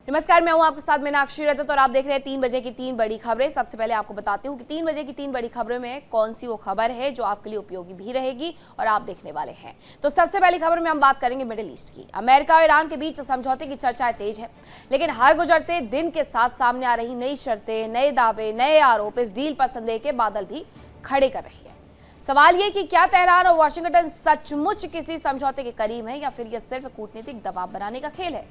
नमस्कार, मैं हूं आपके साथ मीनाक्षी रजत और आप देख रहे हैं 3 बजे की 3 बड़ी खबरें। सबसे पहले आपको बताती हूं कि 3 बजे की 3 बड़ी खबरों में कौन सी वो खबर है जो आपके लिए उपयोगी भी रहेगी और आप देखने वाले हैं। तो सबसे पहली खबर में हम बात करेंगे मिडिल ईस्ट की। अमेरिका और ईरान के बीच समझौते की चर्चाएं तेज है, लेकिन हर गुजरते दिन के साथ सामने आ रही नई शर्तें, नए दावे, नए आरोप इस डील पर संदेह के बादल भी खड़े कर रही है। सवाल ये कि क्या तेहरान और वाशिंगटन सचमुच किसी समझौते के करीब है या फिर यह सिर्फ कूटनीतिक दबाव बनाने का खेल है।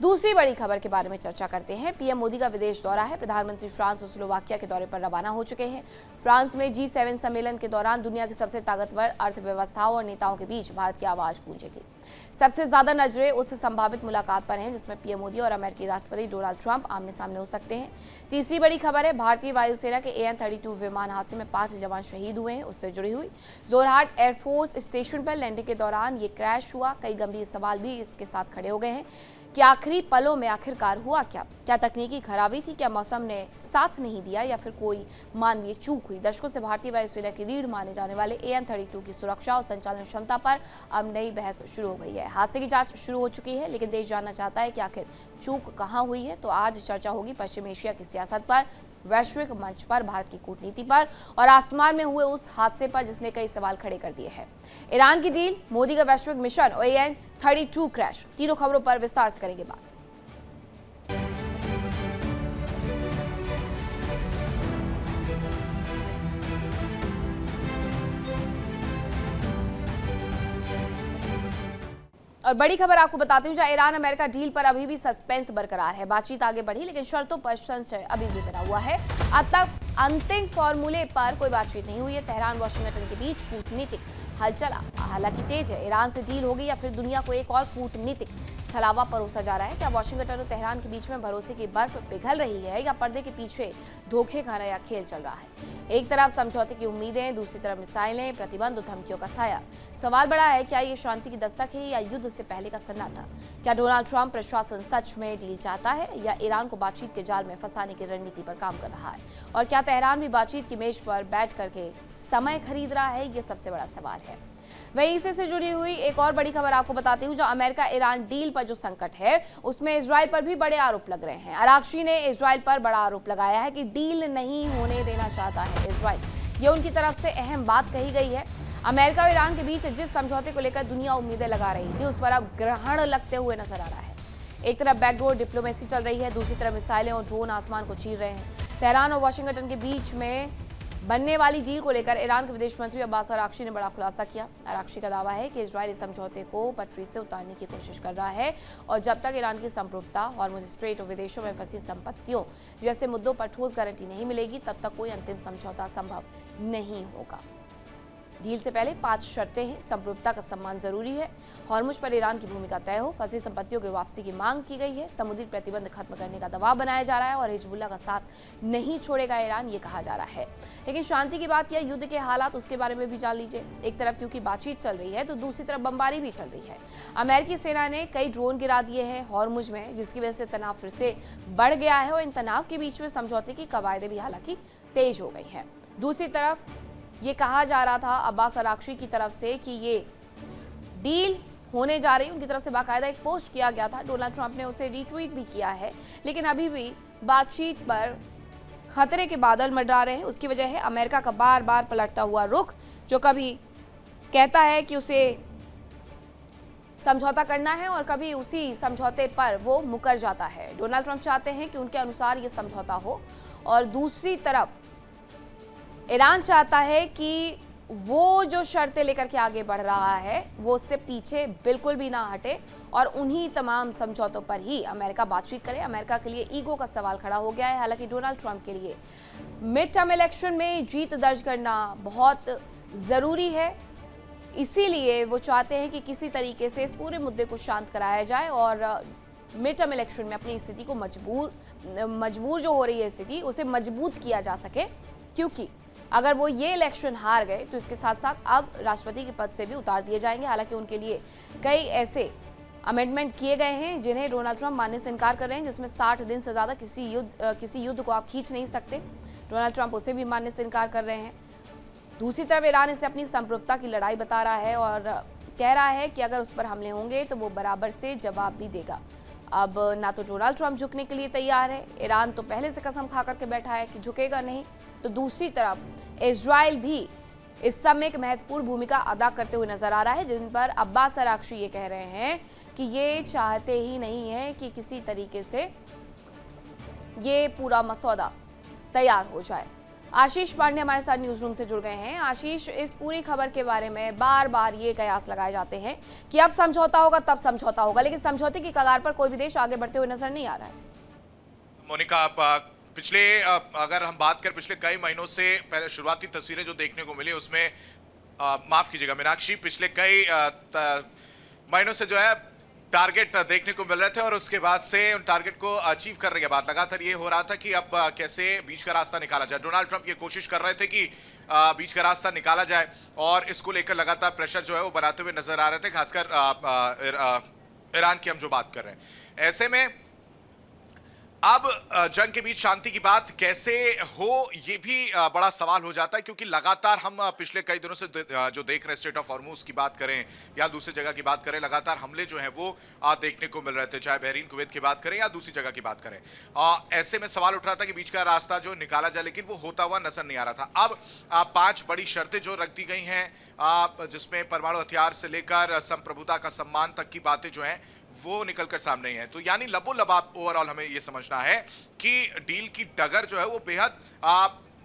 दूसरी बड़ी खबर के बारे में चर्चा करते हैं। पीएम मोदी का विदेश दौरा है। प्रधानमंत्री फ्रांस और स्लोवाकिया के दौरे पर रवाना हो चुके हैं। फ्रांस में G7 सम्मेलन के दौरान दुनिया की सबसे ताकतवर अर्थव्यवस्थाओं और नेताओं के बीच भारत की आवाज गूंजेगी। सबसे ज्यादा नजरें उस संभावित मुलाकात पर हैं जिसमें पीएम मोदी और अमेरिकी राष्ट्रपति डोनाल्ड ट्रंप आमने सामने हो सकते हैं। तीसरी बड़ी खबर है, भारतीय वायुसेना के AN-32 विमान हादसे में 5 जवान शहीद हुए हैं। उससे जुड़ी हुई जोरहाट एयरफोर्स स्टेशन पर लैंडिंग के दौरान ये क्रैश हुआ। कई गंभीर सवाल भी इसके साथ खड़े हो गए हैं कि आखिरी पलों में आखिरकार हुआ क्या तकनीकी खराबी थी, क्या मौसम ने साथ नहीं दिया या फिर कोई मानवीय चूक हुई। दशकों से भारतीय वायुसेना की रीढ़ माने जाने वाले AN-32 की सुरक्षा और संचालन क्षमता पर अब नई बहस शुरू हो गई है। हादसे की जांच शुरू हो चुकी है, लेकिन देश जानना चाहता है कि आखिर चूक कहां हुई है। तो आज चर्चा होगी पश्चिम एशिया की सियासत पर, वैश्विक मंच पर, भारत की कूटनीति पर और आसमान में हुए उस हादसे पर जिसने कई सवाल खड़े कर दिए हैं। ईरान की डील, मोदी का वैश्विक मिशन और AN-32 क्रैश, तीनों खबरों पर विस्तार से करेंगे बात। और बड़ी खबर आपको बताती हूं, जहां ईरान अमेरिका डील पर अभी भी सस्पेंस बरकरार है। बातचीत आगे बढ़ी, लेकिन शर्तों पर संशय अभी भी बना हुआ है। अब तक अंतिम फॉर्मूले पर कोई बातचीत नहीं हुई है। तेहरान वाशिंगटन के बीच कूटनीतिक हलचल हालांकि तेज है। ईरान से डील होगी या फिर दुनिया को एक और कूटनीतिक छलावा परोसा जा रहा है। क्या वाशिंगटन और तेहरान के बीच में भरोसे की बर्फ पिघल रही है या पर्दे के पीछे धोखे खाना या खेल चल रहा है। एक तरफ समझौते की उम्मीदें, दूसरी तरफ मिसाइलें, प्रतिबंध और धमकियों का साया। सवाल बड़ा है, क्या ये शांति की दस्तक है या युद्ध से पहले का सन्नाटा। क्या डोनाल्ड ट्रंप प्रशासन सच में डील चाहता है या ईरान को बातचीत के जाल में फंसाने की रणनीति पर काम कर रहा है। और क्या तेहरान भी बातचीत की मेज पर बैठ करके समय खरीद रहा है, ये सबसे बड़ा सवाल है। वहीं इसी से जुड़ी हुई एक और बड़ी खबर आपको बताती हूं, जो अमेरिका ईरान डील पर जो संकट है उसमें इजराइल पर भी बड़े आरोप लग रहे हैं। आरागची ने इजराइल पर बड़ा आरोप लगाया है कि डील नहीं होने देना चाहता है इजराइल। ये उनकी तरफ से अहम बात कही गई है। अमेरिका और ईरान के बीच जिस समझौते को लेकर दुनिया उम्मीदें लगा रही थी, उस पर अब ग्रहण लगते हुए नजर आ रहा है। एक तरफ बैकडोर डिप्लोमेसी चल रही है, दूसरी तरफ मिसाइलें और ड्रोन आसमान को चीर रहे हैं। तेहरान और वाशिंगटन के बीच में बनने वाली डील को लेकर ईरान के विदेश मंत्री अब्बास अरागची ने बड़ा खुलासा किया। अरागची का दावा है कि इजराइल इस समझौते को पटरी से उतारने की कोशिश कर रहा है और जब तक ईरान की संप्रभुता, हॉर्मुज़ स्ट्रेट और विदेशों में फंसी संपत्तियों जैसे मुद्दों पर ठोस गारंटी नहीं मिलेगी, तब तक कोई अंतिम समझौता संभव नहीं होगा। डील से पहले 5 शर्तें हैं। संप्रभुता का सम्मान जरूरी है, हॉर्मुज़ पर ईरान की भूमिका तय हो, फंसी संपत्तियों की वापसी की मांग की गई है, समुद्री प्रतिबंध खत्म करने का दबाव बनाया जा रहा है और हिजबुल्लाह का साथ नहीं छोड़ेगा ईरान, ये कहा जा रहा है। लेकिन शांति की बात या युद्ध के हालात, उसके बारे में भी जान लीजिए। एक तरफ क्योंकि बातचीत चल रही है तो दूसरी तरफ बमबारी भी चल रही है। अमेरिकी सेना ने कई ड्रोन गिरा दिए हैं हॉर्मुज़ में, जिसकी वजह से तनाव फिर से बढ़ गया है और इन तनाव के बीच में समझौते की कवायदें भी हालांकि तेज हो गई हैं। दूसरी तरफ ये कहा जा रहा था अब्बास अरागची की तरफ से कि ये डील होने जा रही है। उनकी तरफ से बाकायदा एक पोस्ट किया गया था, डोनाल्ड ट्रंप ने उसे रीट्वीट भी किया है, लेकिन अभी भी बातचीत पर खतरे के बादल मंडरा रहे हैं। उसकी वजह है अमेरिका का बार बार पलटता हुआ रुख, जो कभी कहता है कि उसे समझौता करना है और कभी उसी समझौते पर वो मुकर जाता है। डोनाल्ड ट्रंप चाहते हैं कि उनके अनुसार ये समझौता हो और दूसरी तरफ ईरान चाहता है कि वो जो शर्तें लेकर के आगे बढ़ रहा है वो उससे पीछे बिल्कुल भी ना हटे और उन्हीं तमाम समझौतों पर ही अमेरिका बातचीत करे। अमेरिका के लिए ईगो का सवाल खड़ा हो गया है। हालांकि डोनाल्ड ट्रंप के लिए मिड टर्म इलेक्शन में जीत दर्ज करना बहुत ज़रूरी है, इसीलिए वो चाहते हैं कि किसी तरीके से इस पूरे मुद्दे को शांत कराया जाए और मिड टर्म इलेक्शन में अपनी स्थिति को मजबूर जो हो रही है स्थिति, उसे मजबूत किया जा सके। क्योंकि अगर वो ये इलेक्शन हार गए तो इसके साथ साथ अब राष्ट्रपति के पद से भी उतार दिए जाएंगे। हालांकि उनके लिए कई ऐसे अमेंडमेंट किए गए हैं जिन्हें डोनाल्ड ट्रंप मानने से इनकार कर रहे हैं, जिसमें 60 दिन से ज़्यादा किसी युद्ध को आप खींच नहीं सकते। डोनाल्ड ट्रंप उसे भी मानने से इनकार कर रहे हैं। दूसरी तरफ ईरान इसे अपनी संप्रभुता की लड़ाई बता रहा है और कह रहा है कि अगर उस पर हमले होंगे तो वो बराबर से जवाब भी देगा। अब ना तो डोनाल्ड ट्रंप झुकने के लिए तैयार है, ईरान तो पहले से कसम खा करके बैठा है कि झुकेगा नहीं, तो दूसरी तरफ इजराइल भी इस समय एक महत्वपूर्ण भूमिका अदा करते हुए नजर आ रहा है, जिन पर अब्बास अरागची ये कह रहे हैं कि ये चाहते ही नहीं है कि किसी तरीके से ये पूरा मसौदा तैयार हो जाए। आशीष पांडे हमारे साथ न्यूज रूम से जुड़ गए हैं। आशीष, इस पूरी खबर के बारे में बार बार ये कयास लगाए जाते हैं कि अब समझौता होगा तब समझौता होगा, लेकिन समझौते की कगार पर कोई भी देश आगे बढ़ते हुए नजर नहीं आ रहा है। मोनिका, पिछले अगर हम बात करें पिछले कई महीनों से पहले शुरुआती तस्वीरें जो देखने को मिली उसमें माफ कीजिएगा मीनाक्षी, पिछले कई महीनों से जो है टारगेट देखने को मिल रहे थे और उसके बाद से उन टारगेट को अचीव करने के बाद लगातार ये हो रहा था कि अब कैसे बीच का रास्ता निकाला जाए। डोनाल्ड ट्रंप ये कोशिश कर रहे थे कि बीच का रास्ता निकाला जाए और इसको लेकर लगातार प्रेशर जो है वो बनाते हुए नजर आ रहे थे, खासकर ईरान की हम जो बात कर रहे हैं। ऐसे में अब जंग के बीच शांति की बात कैसे हो ये भी बड़ा सवाल हो जाता है, क्योंकि लगातार हम पिछले कई दिनों से जो देख रहे हैं, स्ट्रेट ऑफ हॉर्मुज की बात करें या दूसरी जगह की बात करें, लगातार हमले जो हैं वो देखने को मिल रहे थे, चाहे बहरीन कुवैत की बात करें या दूसरी जगह की बात करें। ऐसे में सवाल उठ रहा था कि बीच का रास्ता जो निकाला जाए, लेकिन वो होता हुआ नजर नहीं आ रहा था। अब 5 बड़ी शर्तें जो रख दी गई हैं, जिसमें परमाणु हथियार से लेकर संप्रभुता का सम्मान तक की बातें जो हैं वो निकलकर सामने ही है। तो यानी लबोलबाब ओवरऑल हमें ये समझना है कि डील की डगर जो है वो बेहद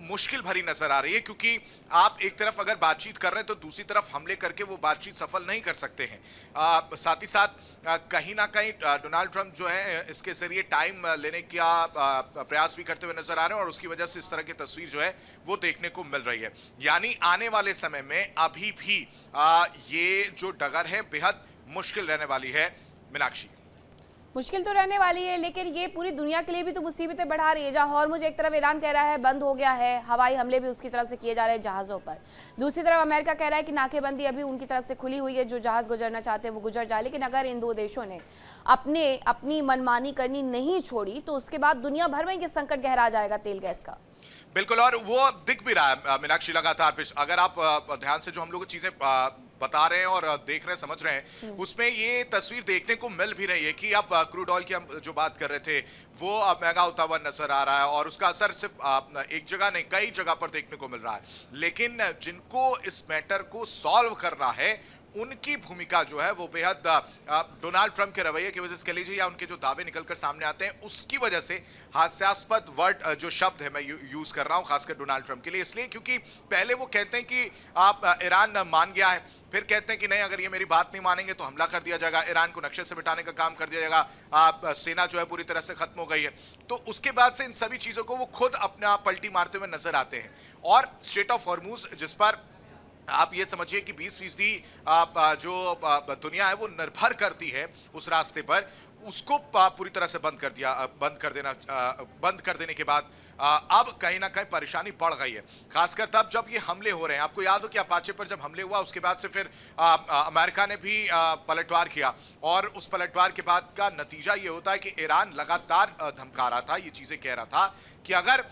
मुश्किल भरी नजर आ रही है, क्योंकि आप एक तरफ अगर बातचीत कर रहे हैं तो दूसरी तरफ हमले करके वो बातचीत सफल नहीं कर सकते हैं। साथ ही साथ कहीं ना कहीं डोनाल्ड ट्रंप जो है इसके जरिए टाइम लेने का प्रयास भी करते हुए नजर आ रहे हैं और उसकी वजह से इस तरह की तस्वीर जो है वो देखने को मिल रही है। यानी आने वाले समय में अभी भी ये जो डगर है बेहद मुश्किल रहने वाली है। मीनाक्षी, मुश्किल तो रहने वाली है, लेकिन ये पूरी दुनिया के लिए भी तो मुसीबतें बढ़ा रही है। जहां हॉर्मुज एक तरफ ईरान कह रहा है बंद हो गया है, हवाई हमले भी उसकी तरफ से किए जा रहे हैं जहाज़ों पर, दूसरी तरफ अमेरिका कह रहा है कि नाकेबंदी अभी उनकी तरफ से खुली हुई है, जो जहाज़ गुजरना चाहते हैं वो गुजर जाए। लेकिन अगर इन दो देशों ने अपनी मनमानी करनी नहीं छोड़ी तो उसके बाद दुनिया भर में ये संकट गहरा जाएगा तेल गैस का। बिल्कुल, और वो दिख भी रहा है मीनाक्षी लगातार। अगर आप ध्यान से जो हम लोग चीजें बता रहे हैं और देख रहे हैं, समझ रहे हैं, उसमें ये तस्वीर देखने को मिल भी रही है कि अब क्रूड ऑयल की हम जो बात कर रहे थे वो अब महंगा होता हुआ नजर आ रहा है और उसका असर सिर्फ एक जगह नहीं कई जगह पर देखने को मिल रहा है। लेकिन जिनको इस मैटर को सॉल्व करना है उनकी भूमिका जो है वो बेहद डोनाल्ड ट्रंप के रवैये की वजह से कह लीजिए या उनके जो दावे निकलकर सामने आते हैं उसकी वजह से हास्यास्पद वर्ड जो शब्द है मैं यूज कर रहा हूं खासकर डोनाल्ड ट्रंप के लिए, इसलिए क्योंकि पहले वो कहते हैं कि आप ईरान मान गया है, फिर कहते हैं कि नहीं अगर ये मेरी बात नहीं मानेंगे तो हमला कर दिया जाएगा, ईरान को नक्शे से मिटाने का काम कर दिया जाएगा, सेना जो है पूरी तरह से खत्म हो गई है। तो उसके बाद से इन सभी चीजों को वो खुद अपना पलटी मारते हुए नजर आते हैं और स्ट्रेट ऑफ हॉर्मुज जिस पर आप ये समझिए कि 20% जो दुनिया है वो निर्भर करती है उस रास्ते पर, उसको पूरी तरह से बंद कर देने के बाद अब कहीं ना कहीं परेशानी बढ़ गई है, खासकर तब जब ये हमले हो रहे हैं। आपको याद हो कि अपाचे पर जब हमले हुआ उसके बाद से फिर अमेरिका ने भी पलटवार किया और उस पलटवार के बाद का नतीजा ये होता है कि ईरान लगातार धमका रहा था, ये चीजें कह रहा था कि अगर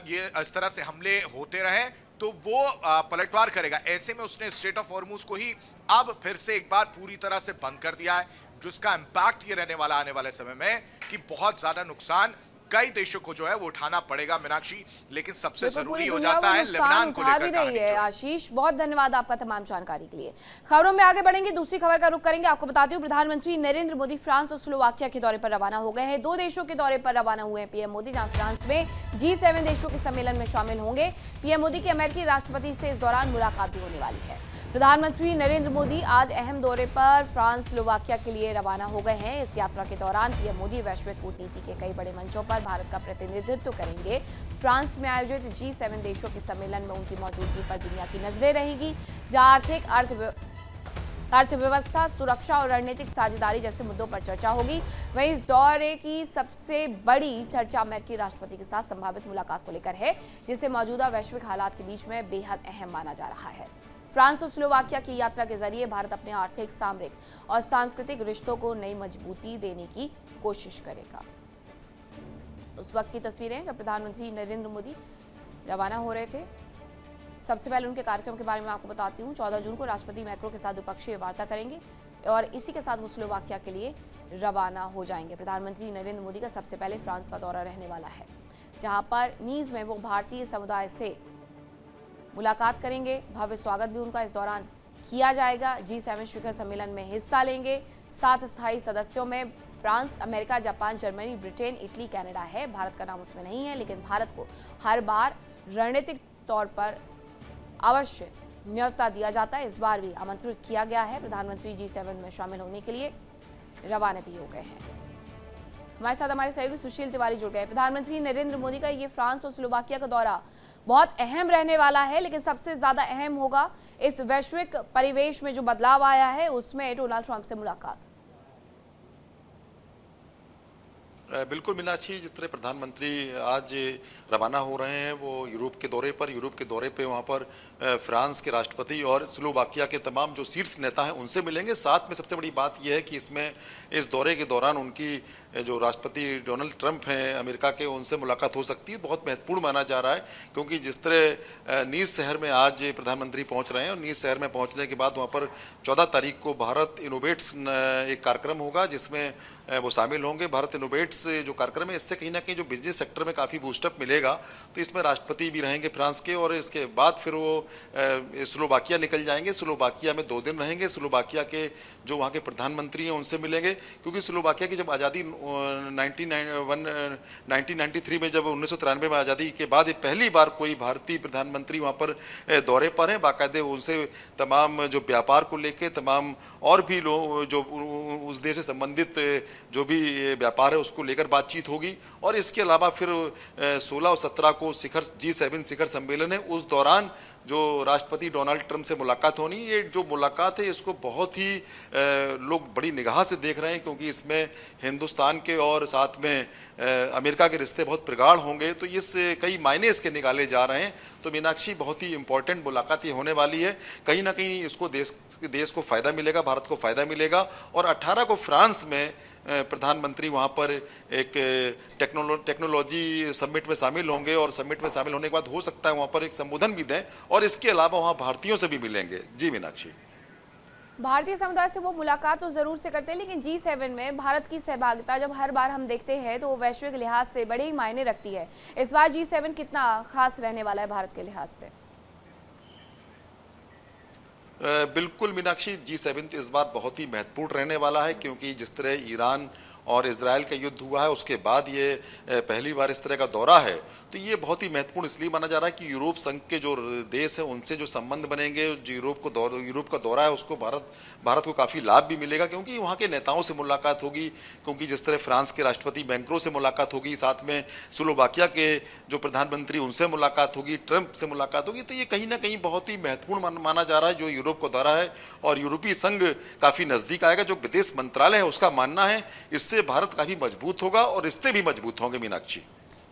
ये इस तरह से हमले होते रहे तो वो पलटवार करेगा। ऐसे में उसने स्ट्रेट ऑफ हॉर्मुज को ही अब फिर से एक बार पूरी तरह से बंद कर दिया है, जिसका इंपैक्ट ये रहने वाला आने वाले समय में कि बहुत ज्यादा नुकसान कई देशों को जो है वो उठाना पड़ेगा मीनाक्षी। लेकिन सबसे जरूरी हो जाता है लेबनान को लेकर कहानी है। आशीष, बहुत धन्यवाद आपका तमाम जानकारी के लिए। खबरों में आगे बढ़ेंगे, दूसरी खबर का रुख करेंगे। आपको बताती हूँ प्रधानमंत्री नरेंद्र मोदी फ्रांस और स्लोवाकिया के दौरे पर रवाना हो गए हैं। 2 देशों के दौरे पर रवाना हुए हैं पीएम मोदी, जहां फ्रांस में G7 देशों के सम्मेलन में शामिल होंगे। पीएम मोदी की अमेरिकी राष्ट्रपति से इस दौरान मुलाकात भी होने वाली है। प्रधानमंत्री नरेंद्र मोदी आज अहम दौरे पर फ्रांस स्लोवाकिया के लिए रवाना हो गए हैं। इस यात्रा के दौरान पीएम मोदी वैश्विक कूटनीति के कई बड़े मंचों पर भारत का प्रतिनिधित्व करेंगे। फ्रांस में आयोजित G7 देशों के सम्मेलन में उनकी मौजूदगी पर दुनिया की नजरें रहेंगी, जहां आर्थिक अर्थव्यवस्था, सुरक्षा और रणनीतिक साझेदारी जैसे मुद्दों पर चर्चा होगी। वहीं इस दौरे की सबसे बड़ी चर्चा अमेरिकी राष्ट्रपति के साथ संभावित मुलाकात को लेकर है, जिसे मौजूदा वैश्विक हालात के बीच में बेहद अहम माना जा रहा है। फ्रांस और स्लोवाकिया की यात्रा के जरिए भारत अपने आर्थिक, सामरिक और सांस्कृतिक रिश्तों को नई मजबूती देने की कोशिश करेगा। उस वक्त की तस्वीरें जब प्रधानमंत्री नरेंद्र मोदी रवाना हो रहे थे। सबसे पहले उनके कार्यक्रम के बारे में आपको बताती हूँ। 14 जून को राष्ट्रपति मैक्रो के साथ द्विपक्षीय वार्ता करेंगे। और इसी के साथ वो स्लोवाकिया के लिए रवाना हो जाएंगे। प्रधानमंत्री नरेंद्र मोदी का सबसे पहले फ्रांस का दौरा रहने वाला है, जहां पर नीज में वो भारतीय समुदाय से मुलाकात करेंगे। भव्य स्वागत भी उनका इस दौरान किया जाएगा। G7 शिखर सम्मेलन में हिस्सा लेंगे। 7 स्थायी सदस्यों में France, America, Japan, Germany, Britain, Italy, Canada है। भारत का नाम उसमें नहीं है, लेकिन भारत को हर बार रणनीतिक तौर पर अवश्य न्योता दिया जाता है। इस बार भी आमंत्रित किया गया है। प्रधानमंत्री G7 में शामिल होने के लिए रवाना भी हो गए हैं। हमारे साथ हमारे सहयोगी सुशील तिवारी जुड़ गए। प्रधानमंत्री नरेंद्र मोदी का ये फ्रांस और स्लोवाकिया का दौरा बहुत अहम रहने वाला है, लेकिन सबसे ज्यादा अहम होगा इस वैश्विक परिवेश में जो बदलाव आया है उसमें डोनाल्ड ट्रंप से मुलाकात। बिल्कुल मीनाक्षी, जिस तरह प्रधानमंत्री आज रवाना हो रहे हैं वो यूरोप के दौरे पे वहाँ पर फ्रांस के राष्ट्रपति और स्लोवाकिया के तमाम जो शीर्ष नेता हैं उनसे मिलेंगे। साथ में सबसे बड़ी बात यह है कि इसमें इस दौरे के दौरान उनकी जो राष्ट्रपति डोनाल्ड ट्रंप हैं अमेरिका के, उनसे मुलाकात हो सकती है। बहुत महत्वपूर्ण माना जा रहा है, क्योंकि जिस तरह नीस शहर में आज प्रधानमंत्री पहुंच रहे हैं और नीस शहर में पहुंचने के बाद वहां पर 14 तारीख को भारत इनोवेट्स एक कार्यक्रम होगा जिसमें वो शामिल होंगे। भारत इनोवेट्स जो कार्यक्रम है, इससे कहीं ना कहीं जो बिजनेस सेक्टर में काफ़ी बूस्टअप मिलेगा, तो इसमें राष्ट्रपति भी रहेंगे फ्रांस के, और इसके बाद फिर वो स्लोवाकिया निकल जाएंगे। स्लोवाकिया में 2 दिन रहेंगे। स्लोवाकिया के जो वहाँ के प्रधानमंत्री हैं उनसे मिलेंगे, क्योंकि स्लोवाकिया की जब आज़ादी 1993 में, जब 1993 में आज़ादी के बाद ये पहली बार कोई भारतीय प्रधानमंत्री वहाँ पर दौरे पर हैं। बाकायदे उनसे तमाम जो व्यापार को लेके, तमाम और भी लोग जो उस देश से संबंधित जो भी व्यापार है उसको लेकर बातचीत होगी। और इसके अलावा फिर 16 और 17 को G7 शिखर सम्मेलन है, उस दौरान जो राष्ट्रपति डोनाल्ड ट्रंप से मुलाकात होनी। ये जो मुलाकात है इसको बहुत ही लोग बड़ी निगाह से देख रहे हैं, क्योंकि इसमें हिंदुस्तान के और साथ में अमेरिका के रिश्ते बहुत प्रगाढ़ होंगे, तो इससे कई मायने इसके निकाले जा रहे हैं। तो मीनाक्षी, बहुत ही इंपॉर्टेंट मुलाकात ये होने वाली है। कहीं ना कहीं इसको देश को फ़ायदा मिलेगा, भारत को फ़ायदा मिलेगा। और 18 को फ्रांस में प्रधानमंत्री वहाँ पर एक टेक्नोलॉजी समिट में शामिल होंगे, और समिट में शामिल होने के बाद हो सकता है वहाँ पर एक संबोधन भी दें, और इसके अलावा वहाँ भारतीयों से भी मिलेंगे। जी मीनाक्षी, भारतीय समुदाय से वो मुलाकात तो जरूर से करते हैं, लेकिन G7 में भारत की सहभागिता जब हर बार हम देखते हैं तो वो वैश्विक लिहाज से बड़े ही मायने रखती है। इस बार G7 कितना खास रहने वाला है भारत के लिहाज से? बिल्कुल मीनाक्षी, G7 इस बार बहुत ही महत्वपूर्ण रहने वाला है, क्योंकि जिस तरह ईरान और इजराइल का युद्ध हुआ है उसके बाद ये पहली बार इस तरह का दौरा है। तो ये बहुत ही महत्वपूर्ण इसलिए माना जा रहा है कि यूरोप संघ के जो देश है उनसे जो संबंध बनेंगे, जो यूरोप का दौरा है उसको भारत को काफ़ी लाभ भी मिलेगा, क्योंकि वहाँ के नेताओं से मुलाकात होगी। क्योंकि जिस तरह फ्रांस के राष्ट्रपति मैक्रों से मुलाकात होगी, साथ में स्लोवाकिया के जो प्रधानमंत्री उनसे मुलाकात होगी, ट्रंप से मुलाकात होगी, तो ये कहीं ना कहीं बहुत ही महत्वपूर्ण माना जा रहा है जो यूरोप का दौरा है। और यूरोपीय संघ काफ़ी नज़दीक आएगा। जो विदेश मंत्रालय है उसका मानना है इससे भारत काफी मजबूत होगा और रिश्ते भी मजबूत होंगे। मीनाक्षी,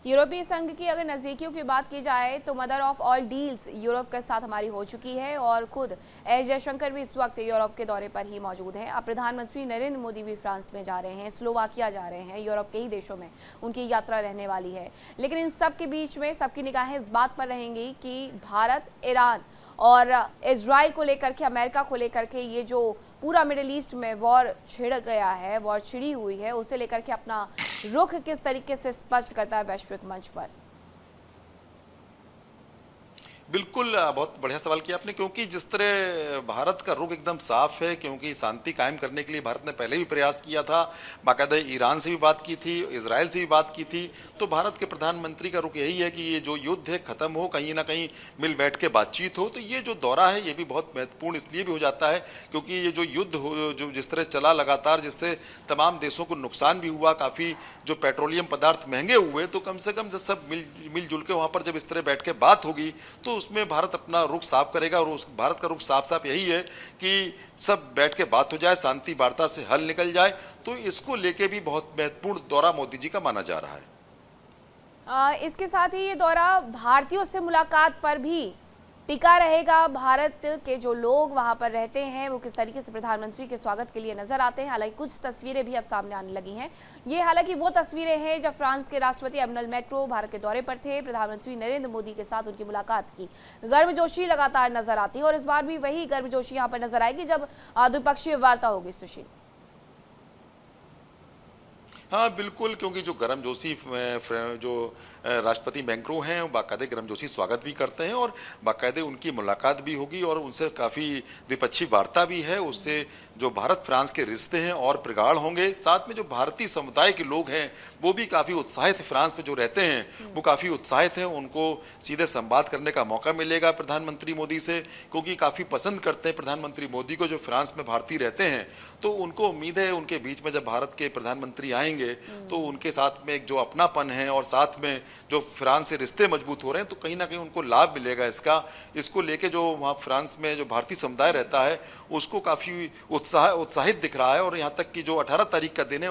यूरोपीय संघ की अगर नजदीकियों की बात की जाए तो mother of all deals Europe के साथ हमारी हो चुकी है, और खुद एस जयशंकर भी इस वक्त यूरोप के दौरे पर ही मौजूद हैं। अब प्रधानमंत्री नरेंद्र मोदी भी फ्रांस में जा रहे हैं, स्लोवाकिया जा रहे हैं, यूरोप के ही देशों में उनकी यात्रा रहने वाली है। लेकिन इन सब के बीच में सबकी निगाहें इस बात पर रहेंगी कि भारत, ईरान और इजराइल को लेकर के, अमेरिका को लेकर के ये जो पूरा मिडिल ईस्ट में वॉर छिड़ गया है, वॉर छिड़ी हुई है, उसे लेकर के अपना रुख किस तरीके से स्पष्ट करता है वैश्विक मंच पर। बिल्कुल, बहुत बढ़िया सवाल किया आपने, क्योंकि जिस तरह भारत का रुख एकदम साफ है, क्योंकि शांति कायम करने के लिए भारत ने पहले भी प्रयास किया था, बाकायदा ईरान से भी बात की थी, इजराइल से भी बात की थी। तो भारत के प्रधानमंत्री का रुख यही है कि ये जो युद्ध है खत्म हो, कहीं ना कहीं मिल बैठ के बातचीत हो। तो ये जो दौरा है ये भी बहुत महत्वपूर्ण इसलिए भी हो जाता है क्योंकि ये जो युद्ध जो जिस तरह चला लगातार, जिससे तमाम देशों को नुकसान भी हुआ, काफ़ी जो पेट्रोलियम पदार्थ महंगे हुए, तो कम से कम जब सब मिलजुल के वहाँ पर जब इस तरह बैठ के बात होगी तो उसमें भारत अपना रुख साफ करेगा। और उस भारत का रुख साफ यही है कि सब बैठ के बात हो जाए, शांति वार्ता से हल निकल जाए। तो इसको लेके भी बहुत महत्वपूर्ण दौरा मोदी जी का माना जा रहा है। इसके साथ ही ये दौरा भारतीयों से मुलाकात पर भी टिका रहेगा। भारत के जो लोग वहां पर रहते हैं वो किस तरीके से प्रधानमंत्री के स्वागत के लिए नजर आते हैं। हालांकि कुछ तस्वीरें भी अब सामने आने लगी हैं। ये हालांकि वो तस्वीरें हैं जब फ्रांस के राष्ट्रपति एमैनुअल मैक्रों भारत के दौरे पर थे। प्रधानमंत्री नरेंद्र मोदी के साथ उनकी मुलाकात की गर्मजोशी लगातार नजर आती है और इस बार भी वही गर्मजोशी यहाँ पर नजर आएगी जब द्विपक्षीय वार्ता होगी। सुशील। हाँ बिल्कुल, क्योंकि जो गर्मजोशी जो राष्ट्रपति मैक्रों हैं बाकायदे गर्मजोशी स्वागत भी करते हैं और बाकायदे उनकी मुलाकात भी होगी और उनसे काफ़ी द्विपक्षीय वार्ता भी है। उससे जो भारत फ्रांस के रिश्ते हैं और प्रगाढ़ होंगे। साथ में जो भारतीय समुदाय के लोग हैं वो भी काफ़ी उत्साहित, फ्रांस में जो रहते हैं वो काफ़ी उत्साहित हैं। उनको सीधे संवाद करने का मौका मिलेगा प्रधानमंत्री मोदी से, क्योंकि काफ़ी पसंद करते हैं प्रधानमंत्री मोदी को जो फ्रांस में भारतीय रहते हैं। तो उनको उम्मीद है उनके बीच में जब भारत के प्रधानमंत्री आएंगे तो उनके साथ में एक जो अपनापन है और साथ में जो फ्रांस से रिश्ते मजबूत हो रहे हैं तो कहीं ना कहीं उनको लाभ मिलेगा इसको लेके जो वहाँ फ्रांस में जो भारतीय समुदाय रहता है उसको काफ़ी उत्साहित दिख रहा है। और यहाँ तक कि जो 18 तारीख का दिन है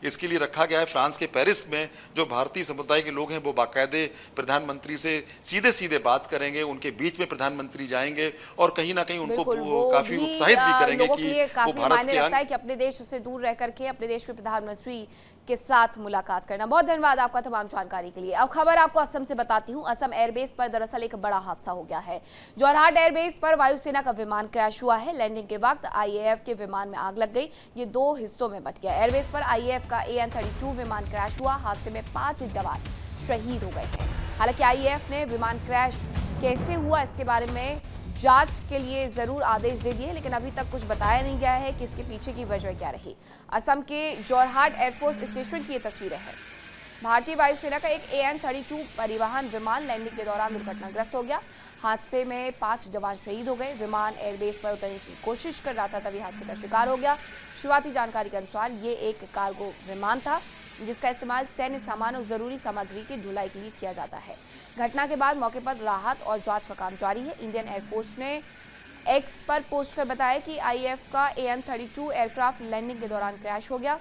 इसके लिए रखा गया है फ्रांस के पेरिस में। जो भारतीय समुदाय के लोग हैं वो बाकायदे प्रधानमंत्री से सीधे बात करेंगे, उनके बीच में प्रधानमंत्री जाएंगे और कहीं ना कहीं उनको काफ़ी उत्साहित भी करेंगे कि वो भारत के अंग, कि अपने देश से दूर रह करके अपने देश के प्रधानमंत्री के साथ मुलाकात करना। बहुत धन्यवाद आपका तमाम जानकारी के लिए। अब खबर आपको असम से बताती हूँ। असम एयरबेस पर दरअसल एक बड़ा हादसा हो गया है। जोरहाट एयरबेस पर वायुसेना का विमान क्रैश हुआ है। लैंडिंग के वक्त आईएएफ के विमान में आग लग गई। ये 2 हिस्सों में बंट गया। एयरबेस पर आईएएफ का AN-32 विमान क्रैश हुआ। हादसे में 5 जवान शहीद हो गए हैं। हालांकि आईएएफ ने विमान क्रैश कैसे हुआ इसके बारे में जांच के लिए जरूर आदेश दे दिए, लेकिन अभी तक कुछ बताया नहीं गया है कि इसके पीछे की वजह क्या रही। असम के जोरहाट एयरफोर्स स्टेशन की ये तस्वीरें हैं। भारतीय वायुसेना का एक AN-32 परिवहन विमान लैंडिंग के दौरान दुर्घटनाग्रस्त हो गया। हादसे में 5 जवान शहीद हो गए। विमान एयरबेस पर उतरने की कोशिश कर रहा था, तभी हादसे का शिकार हो गया। शुरुआती जानकारी के अनुसार ये एक कार्गो विमान था जिसका इस्तेमाल सैन्य सामान और जरूरी सामग्री की ढुलाई के लिए किया जाता है। घटना के बाद मौके पर राहत और जांच का काम जारी है। इंडियन एयरफोर्स ने एक्स पर पोस्ट कर बताया कि आईएएफ का AN-32 एयरक्राफ्ट लैंडिंग के दौरान क्रैश हो गया।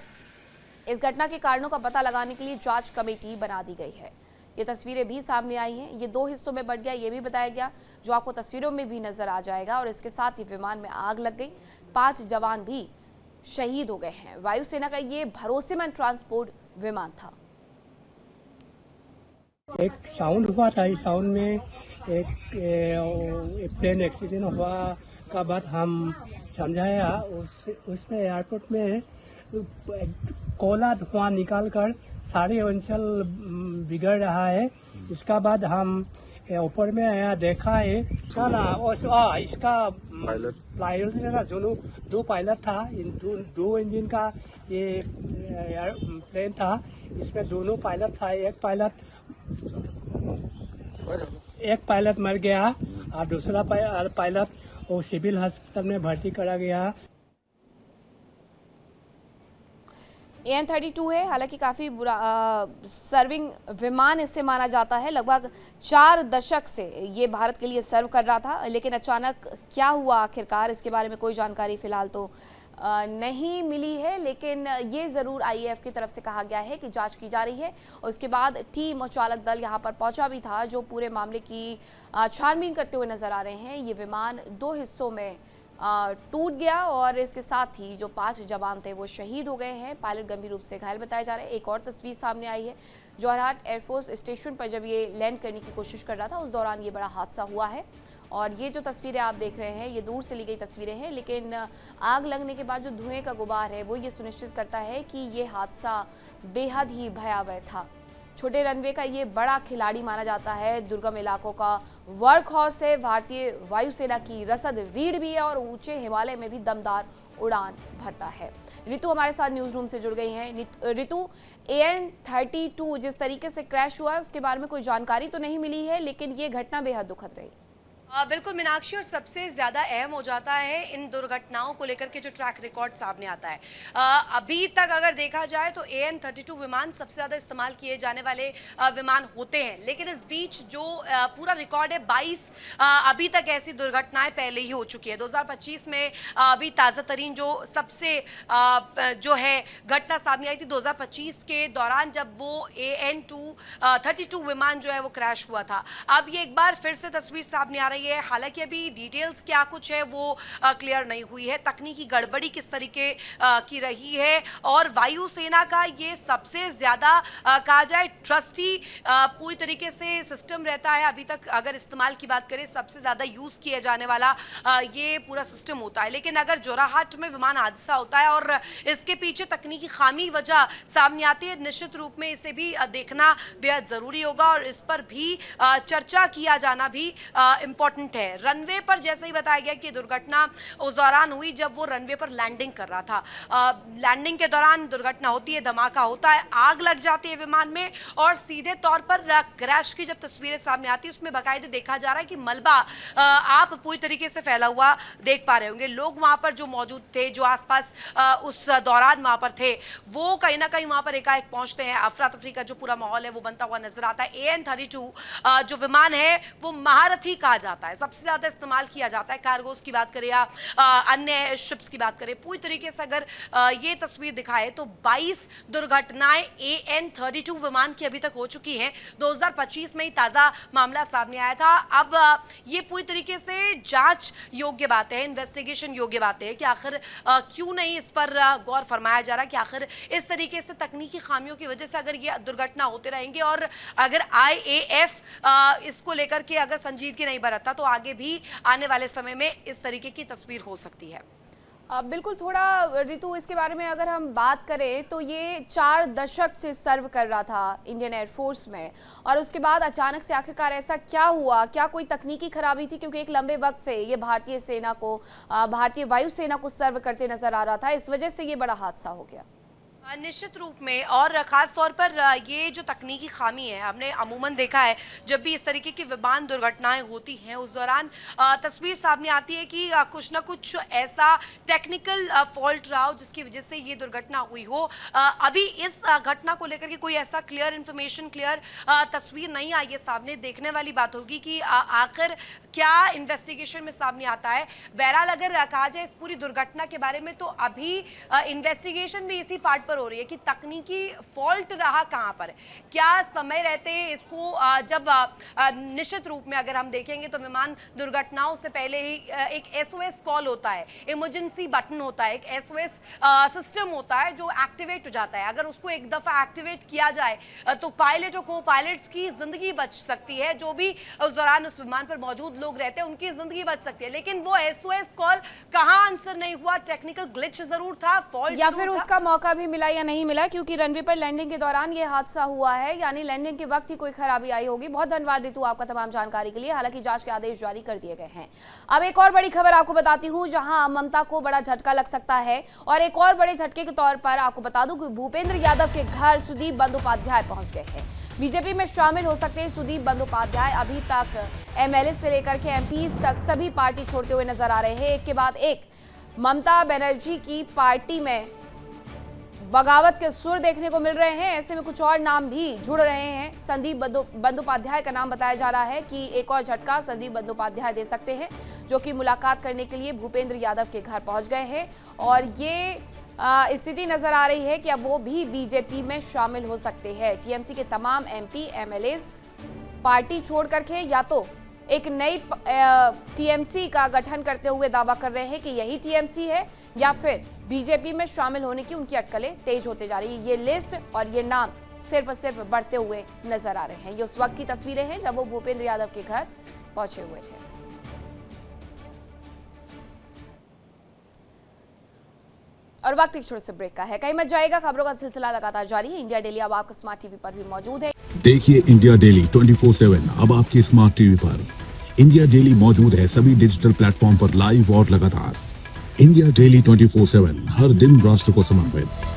इस घटना के कारणों का पता लगाने के लिए जांच कमेटी बना दी गई है। ये तस्वीरें भी सामने आई हैं। ये 2 हिस्सों में बंट गया, ये भी बताया गया, जो आपको तस्वीरों में भी नजर आ जाएगा। और इसके साथ ही विमान में आग लग गई। 5 जवान भी शहीद हो गए हैं। वायुसेना का ये भरोसेमंद ट्रांसपोर्ट विमान था। एक साउंड हुआ था। इस साउंड में एक प्लेन एक्सीडेंट हुआ का बाद हम समझाया। उसमें एयरपोर्ट में कोयला धुआं निकाल कर सारे अंचल बिगड़ रहा है। इसका बाद हम ऊपर में आया, देखा है इसका पायलट था, दो पायलट था। दो इंजन का ये प्लेन था। इसमें दोनों पायलट था। एक पायलट मर गया और दूसरा पायलट वो सिविल अस्पताल में भर्ती करा गया। AN-32 है, हालांकि काफ़ी बुरा सर्विंग विमान इससे माना जाता है। लगभग 4 दशक से ये भारत के लिए सर्व कर रहा था, लेकिन अचानक क्या हुआ आखिरकार इसके बारे में कोई जानकारी फिलहाल तो नहीं मिली है। लेकिन ये ज़रूर आईएएफ की तरफ से कहा गया है कि जांच की जा रही है। और उसके बाद टीम और चालक दल यहाँ पर पहुँचा भी था, जो पूरे मामले की छानबीन करते हुए नजर आ रहे हैं। ये विमान 2 हिस्सों में टूट गया और इसके साथ ही जो 5 जवान थे वो शहीद हो गए हैं। पायलट गंभीर रूप से घायल बताए जा रहे हैं। एक और तस्वीर सामने आई है। जोरहाट एयरफोर्स स्टेशन पर जब ये लैंड करने की कोशिश कर रहा था उस दौरान ये बड़ा हादसा हुआ है। और ये जो तस्वीरें आप देख रहे हैं ये दूर से ली गई तस्वीरें हैं, लेकिन आग लगने के बाद जो धुएं का गुबार है वो ये सुनिश्चित करता है कि ये हादसा बेहद ही भयावह था। छोटे रनवे का ये बड़ा खिलाड़ी माना जाता है। दुर्गम इलाकों का वर्क हॉर्स है। भारतीय वायुसेना की रसद रीढ़ भी है और ऊंचे हिमालय में भी दमदार उड़ान भरता है। रितु हमारे साथ न्यूज रूम से जुड़ गई हैं। रितु, AN-32 जिस तरीके से क्रैश हुआ है उसके बारे में कोई जानकारी तो नहीं मिली है, लेकिन ये घटना बेहद दुखद रही। बिल्कुल मीनाक्षी, और सबसे ज्यादा अहम हो जाता है इन दुर्घटनाओं को लेकर के जो ट्रैक रिकॉर्ड सामने आता है। अभी तक अगर देखा जाए तो AN-32 विमान सबसे ज्यादा इस्तेमाल किए जाने वाले विमान होते हैं, लेकिन इस बीच जो पूरा रिकॉर्ड है 22 अभी तक ऐसी दुर्घटनाएं पहले ही हो चुकी है। 2025 में अभी ताज़ा तरीन जो सबसे जो है घटना सामने आई थी 2025 के दौरान, जब वो AN-32 विमान जो है वो क्रैश हुआ था। अब ये एक बार फिर से तस्वीर सामने आ रही है। रही है। हालांकि अभी डिटेल्स क्या कुछ है वो क्लियर नहीं हुई है। तकनीकी गड़बड़ी किस तरीके की रही है और वायुसेना का ये सबसे ज़्यादा कहा जाए ट्रस्टी पूरी तरीके से सिस्टम रहता है। अभी तक अगर इस्तेमाल की बात करें सबसे ज़्यादा यूज़ किया जाने वाला ये पूरा सिस्टम होता है। लेकिन अगर जोराहट में विमान हादसा होता है और इसके पीछे तकनीकी खामी वजह सामने आती है, निश्चित रूप में इसे भी देखना बेहद ज़रूरी होगा और इस पर भी चर्चा किया जाना भी इम्पोर्टेंट है। रनवे पर जैसे ही बताया गया कि दुर्घटना उस दौरान हुई जब वो रनवे पर लैंडिंग कर रहा था। लैंडिंग के दौरान दुर्घटना होती है, धमाका होता है, आग लग जाती है विमान में और सीधे तौर पर क्रैश की जब तस्वीरें सामने आती है उसमें बाकायदे देखा जा रहा है कि मलबा आप पूरी तरीके से फैला हुआ देख पा रहे होंगे। लोग वहां पर जो मौजूद थे, जो आसपास उस दौरान वहां पर थे, वो कहीं ना कहीं वहां पर एकाएक पहुंचते हैं। अफरा तफरी का जो पूरा माहौल है वो बनता हुआ नजर आता है। AN-32 जो विमान है वो महारथी कहा जाता है, सबसे ज्यादा इस्तेमाल किया जाता है। कार्गोस की बात करें या अन्य शिप्स की बात करें, पूरी तरीके से अगर ये तस्वीर दिखाए तो 22 दुर्घटनाएं AN-32 विमान की अभी तक हो चुकी हैं। 2025 में ही ताजा मामला सामने आया था। अब ये पूरी तरीके से जांच योग्य बात है, इन्वेस्टिगेशन योग्य बात है कि आखिर क्यों नहीं इस पर गौर फरमाया जा रहा कि आखिर इस तरीके से तकनीकी खामियों की वजह से अगर ये दुर्घटना होते रहेंगे और अगर IAF इसको लेकर के अगर संजीदगी नहीं बरतता तो आगे भी आने वाले समय में इस तरीके की तस्वीर हो सकती है। बिल्कुल, थोड़ा ऋतु इसके बारे में अगर हम बात करें तो ये 4 दशक से सर्व कर रहा था इंडियन एयरफोर्स में और उसके बाद अचानक से आखिरकार ऐसा क्या हुआ? क्या कोई तकनीकी खराबी थी? क्योंकि एक लंबे वक्त से ये भारतीय सेना को, भारतीय वायुसेना को सर्व करते नजर आ रहा था, इस वजह से ये बड़ा हादसा हो गया। निश्चित रूप में और ख़ास तौर पर ये जो तकनीकी खामी है, हमने अमूमन देखा है जब भी इस तरीके की विमान दुर्घटनाएं होती हैं उस दौरान तस्वीर सामने आती है कि कुछ ना कुछ ऐसा टेक्निकल फॉल्ट रहा हो जिसकी वजह से ये दुर्घटना हुई हो। अभी इस घटना को लेकर के कोई ऐसा क्लियर इन्फॉर्मेशन, क्लियर तस्वीर नहीं आई है सामने। देखने वाली बात होगी कि आखिर क्या इन्वेस्टिगेशन में सामने आता है। बहरहाल अगर कहा जाए इस पूरी दुर्घटना के बारे में तो अभी इन्वेस्टिगेशन भी इसी पार्ट हो रही है कि तकनीकी फॉल्ट रहा कहां पर, क्या समय रहते इसको जब निश्चित रूप में अगर हम देखेंगे तो विमान दुर्घटनाओं से पहले ही एक SOS कॉल होता है, इमरजेंसी बटन होता है, एक SOS सिस्टम होता है जो एक्टिवेट हो जाता है। अगर उसको एक दफा एक्टिवेट किया जाए तो पायलट और को पायलट्स की जिंदगी बच सकती है, जो भी उस दौरान उस विमान पर मौजूद लोग रहते हैं उनकी जिंदगी बच सकती है। लेकिन वो SOS कॉल कहां आंसर नहीं हुआ, टेक्निकल ग्लिच जरूर था, फॉल्ट या फिर उसका मौका भी मिला या नहीं मिला, क्योंकि रनवे पर लैंडिंग के दौरान ये हादसा हुआ है, यानी लैंडिंग के वक्त ही कोई खराबी आई होगी। बहुत धन्यवाद ऋतु आपका तमाम जानकारी के लिए। हालांकि जांच के आदेश जारी कर दिए गए हैं। अब एक और बड़ी खबर आपको बताती हूं जहां ममता को बड़ा झटका लग सकता है और एक और बड़े झटके के तौर पर आपको बता दूं कि भूपेंद्र यादव के घर सुदीप बंदोपाध्याय पहुंच गए हैं। बीजेपी में शामिल हो सकते हैं सुदीप बंदोपाध्याय। अभी तक MLA से लेकर के MPs तक सभी पार्टी छोड़ते हुए नजर आ रहे हैं। एक के बाद एक ममता बनर्जी की पार्टी में बगावत के सुर देखने को मिल रहे हैं। ऐसे में कुछ और नाम भी जुड़ रहे हैं। संदीप बंदोपाध्याय का नाम बताया जा रहा है कि एक और झटका संदीप बंदोपाध्याय दे सकते हैं, जो कि मुलाकात करने के लिए भूपेंद्र यादव के घर पहुंच गए हैं और ये स्थिति नजर आ रही है कि अब वो भी बीजेपी में शामिल हो सकते हैं। TMC के तमाम MP MLAs पार्टी छोड़ करके या तो एक नई TMC का गठन करते हुए दावा कर रहे हैं कि यही TMC है या फिर बीजेपी में शामिल होने की उनकी अटकलें तेज होते जा रही है। ये लिस्ट और ये नाम सिर्फ और सिर्फ बढ़ते हुए नजर आ रहे हैं। ये उस वक्त की तस्वीरें हैं जब वो भूपेंद्र यादव के घर पहुंचे हुए थे। और वक्त एक छोटे से ब्रेक का है, कहीं मत जाएगा। खबरों का सिलसिला लगातार जारी है। इंडिया डेली अब आपको स्मार्ट टीवी पर भी मौजूद है। देखिए इंडिया डेली 24/7 अब आपकी स्मार्ट टीवी पर। इंडिया डेली मौजूद है सभी डिजिटल प्लेटफॉर्म पर लाइव और लगातार। इंडिया डेली 24/7 हर दिन राष्ट्र को समर्पित।